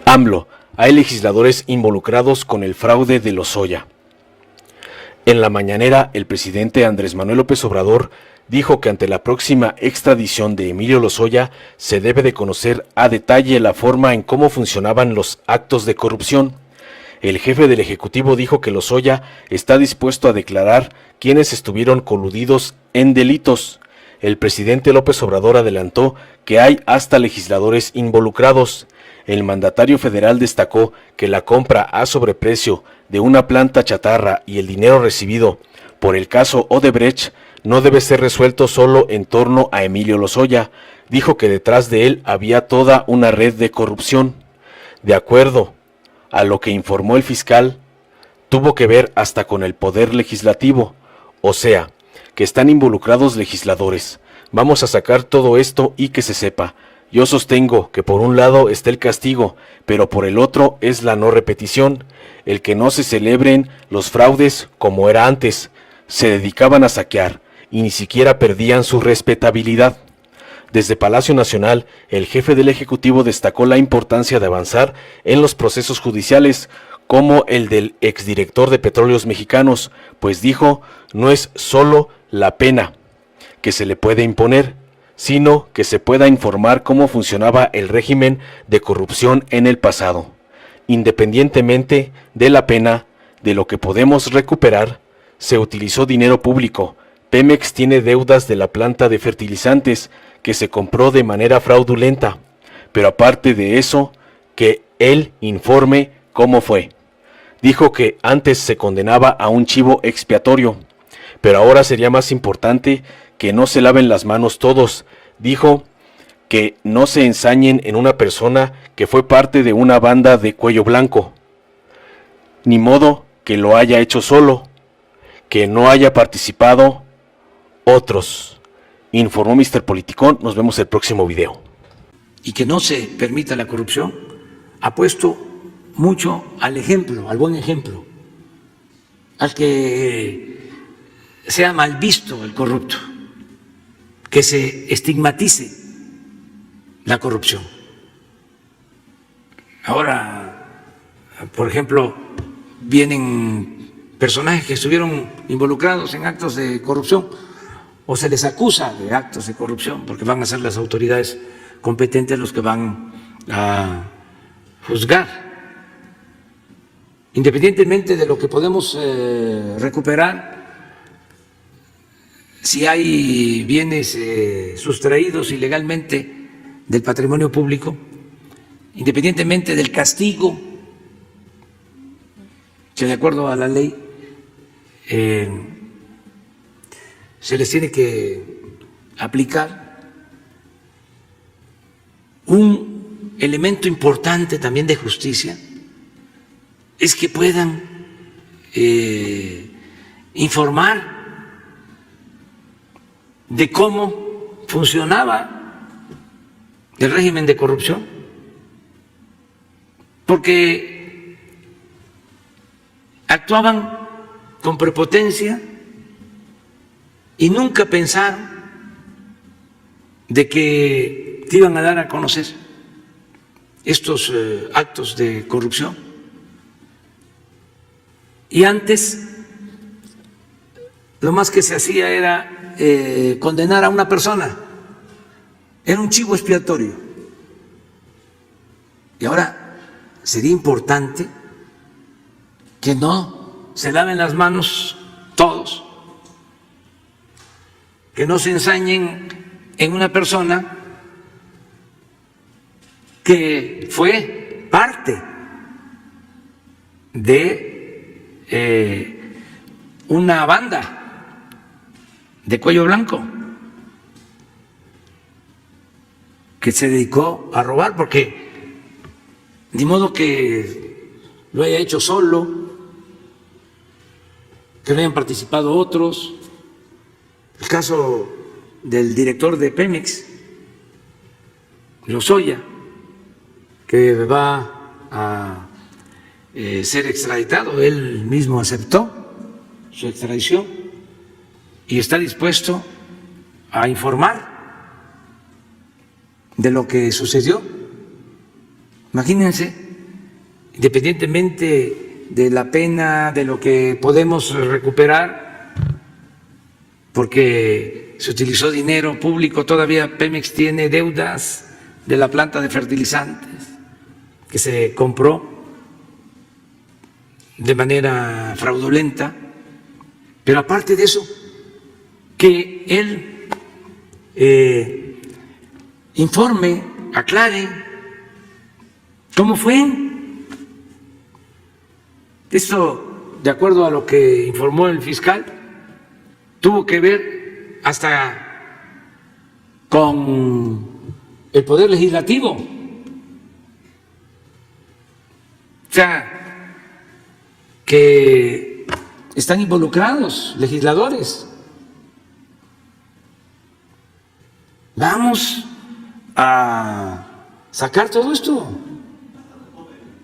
AMLO, hay legisladores involucrados con el fraude de Lozoya. En la mañanera, el presidente Andrés Manuel López Obrador dijo que ante la próxima extradición de Emilio Lozoya se debe de conocer a detalle la forma en cómo funcionaban los actos de corrupción. El jefe del Ejecutivo dijo que Lozoya está dispuesto a declarar quiénes estuvieron coludidos en delitos. El presidente López Obrador adelantó que hay hasta legisladores involucrados. El mandatario federal destacó que la compra a sobreprecio de una planta chatarra y el dinero recibido por el caso Odebrecht no debe ser resuelto solo en torno a Emilio Lozoya. Dijo que detrás de él había toda una red de corrupción. De acuerdo a lo que informó el fiscal, tuvo que ver hasta con el poder legislativo, o sea, que están involucrados legisladores. Vamos a sacar todo esto y que se sepa. Yo sostengo que por un lado está el castigo, pero por el otro es la no repetición, el que no se celebren los fraudes como era antes. Se dedicaban a saquear y ni siquiera perdían su respetabilidad. Desde Palacio Nacional, el jefe del Ejecutivo destacó la importancia de avanzar en los procesos judiciales, como el del exdirector de Petróleos Mexicanos, pues dijo, no es solo la pena que se le puede imponer, sino que se pueda informar cómo funcionaba el régimen de corrupción en el pasado. Independientemente de la pena, de lo que podemos recuperar, se utilizó dinero público. Pemex tiene deudas de la planta de fertilizantes que se compró de manera fraudulenta, pero aparte de eso, que él informe cómo fue. Dijo que antes se condenaba a un chivo expiatorio, pero ahora sería más importante que no se laven las manos todos. Dijo que no se ensañen en una persona que fue parte de una banda de cuello blanco. Ni modo que lo haya hecho solo, que no haya participado otros. Informó Mr. Politicón. Nos vemos el próximo video. Y que no se permita la corrupción, ha puesto mucho al ejemplo, al buen ejemplo, al que sea mal visto el corrupto, que se estigmatice la corrupción. Ahora, por ejemplo, vienen personajes que estuvieron involucrados en actos de corrupción o se les acusa de actos de corrupción porque van a ser las autoridades competentes los que van a juzgar. Independientemente de lo que podemos recuperar, si hay bienes sustraídos ilegalmente del patrimonio público, independientemente del castigo que de acuerdo a la ley se les tiene que aplicar, un elemento importante también de justicia es que puedan informar de cómo funcionaba el régimen de corrupción, porque actuaban con prepotencia y nunca pensaron de que te iban a dar a conocer estos actos de corrupción. Y antes lo más que se hacía era condenar a una persona, era un chivo expiatorio. Y ahora sería importante que no se laven las manos todos, que no se ensañen en una persona que fue parte de una banda de cuello blanco que se dedicó a robar, porque ni modo que lo haya hecho solo, que no hayan participado otros. El caso del director de Pemex, Lozoya, que va a ser extraditado, él mismo aceptó su extradición y está dispuesto a informar de lo que sucedió. Imagínense independientemente de la pena, de lo que podemos recuperar, porque se utilizó dinero público, todavía Pemex tiene deudas de la planta de fertilizantes que se compró de manera fraudulenta, pero aparte de eso, que él informe, aclare cómo fue. Esto, de acuerdo a lo que informó el fiscal, tuvo que ver hasta con el Poder Legislativo. O sea, que están involucrados legisladores. Vamos a sacar todo esto.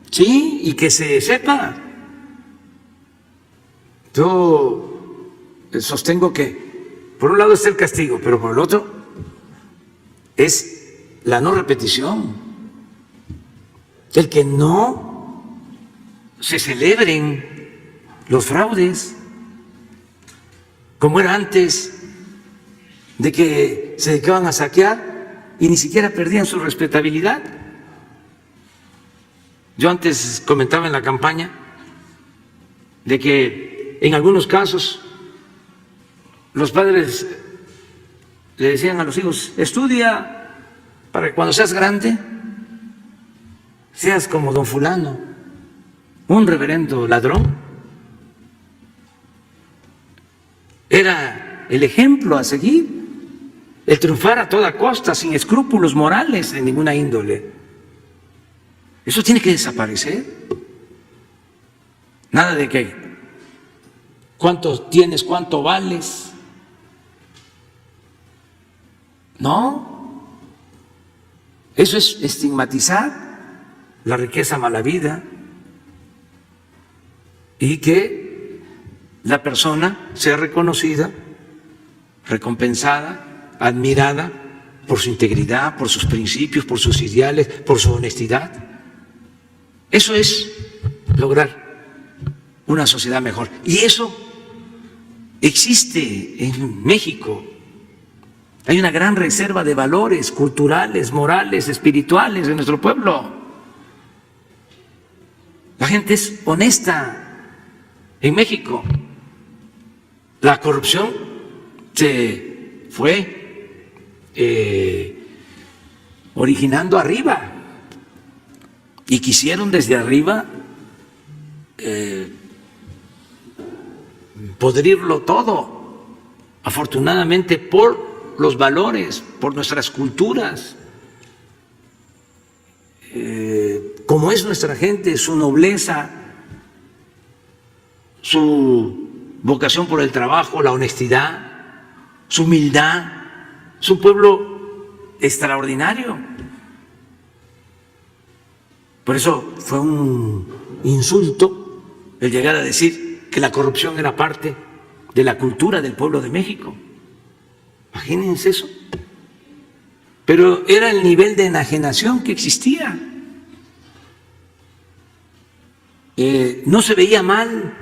Sí, y que se sepa. Yo sostengo que por un lado está el castigo, pero por el otro es la no repetición, el que no se celebren los fraudes como era antes, de que se dedicaban a saquear y ni siquiera perdían su respetabilidad. Yo antes comentaba en la campaña de que en algunos casos los padres le decían a los hijos: estudia para que cuando seas grande seas como don fulano, un reverendo ladrón. Era el ejemplo a seguir, el triunfar a toda costa, sin escrúpulos morales de ninguna índole. Eso tiene que desaparecer. Nada de que cuánto tienes, cuánto vales. No, eso es estigmatizar la riqueza mala vida y que la persona sea reconocida, recompensada, admirada por su integridad, por sus principios, por sus ideales, por su honestidad. Eso es lograr una sociedad mejor. Y eso existe en México. Hay una gran reserva de valores culturales, morales, espirituales en nuestro pueblo. La gente es honesta en México. La corrupción se fue originando arriba y quisieron desde arriba podrirlo todo. Afortunadamente, por los valores, por nuestras culturas, como es nuestra gente, su nobleza, su vocación por el trabajo, la honestidad, su humildad. Es un pueblo extraordinario. Por eso fue un insulto el llegar a decir que la corrupción era parte de la cultura del pueblo de México. Imagínense eso. Pero era el nivel de enajenación que existía. No se veía mal.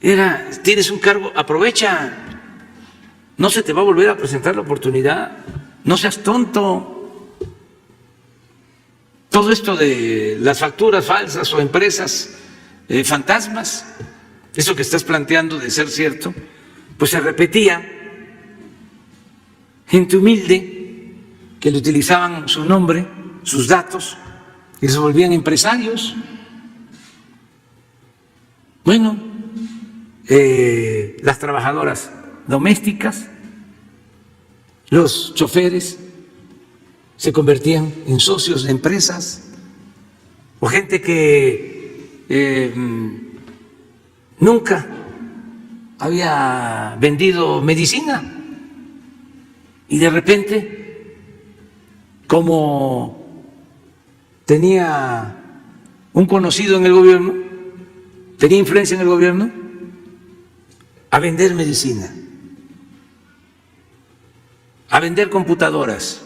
Era, tienes un cargo, aprovecha. No se te va a volver a presentar la oportunidad. No seas tonto. Todo esto de las facturas falsas o empresas fantasmas, eso que estás planteando de ser cierto, pues se repetía. Gente humilde que le utilizaban su nombre, sus datos, y se volvían empresarios. Bueno, las trabajadoras domésticas, los choferes se convertían en socios de empresas, o gente que nunca había vendido medicina y de repente, como tenía un conocido en el gobierno, tenía influencia en el gobierno, a vender medicina, a vender computadoras,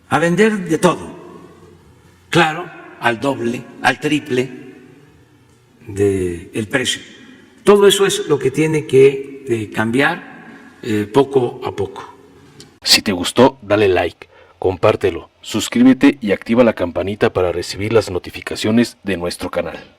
a vender de todo. claro, al doble, al triple del precio. Todo eso es lo que tiene que cambiar poco a poco. Si te gustó, dale like, compártelo, suscríbete y activa la campanita para recibir las notificaciones de nuestro canal.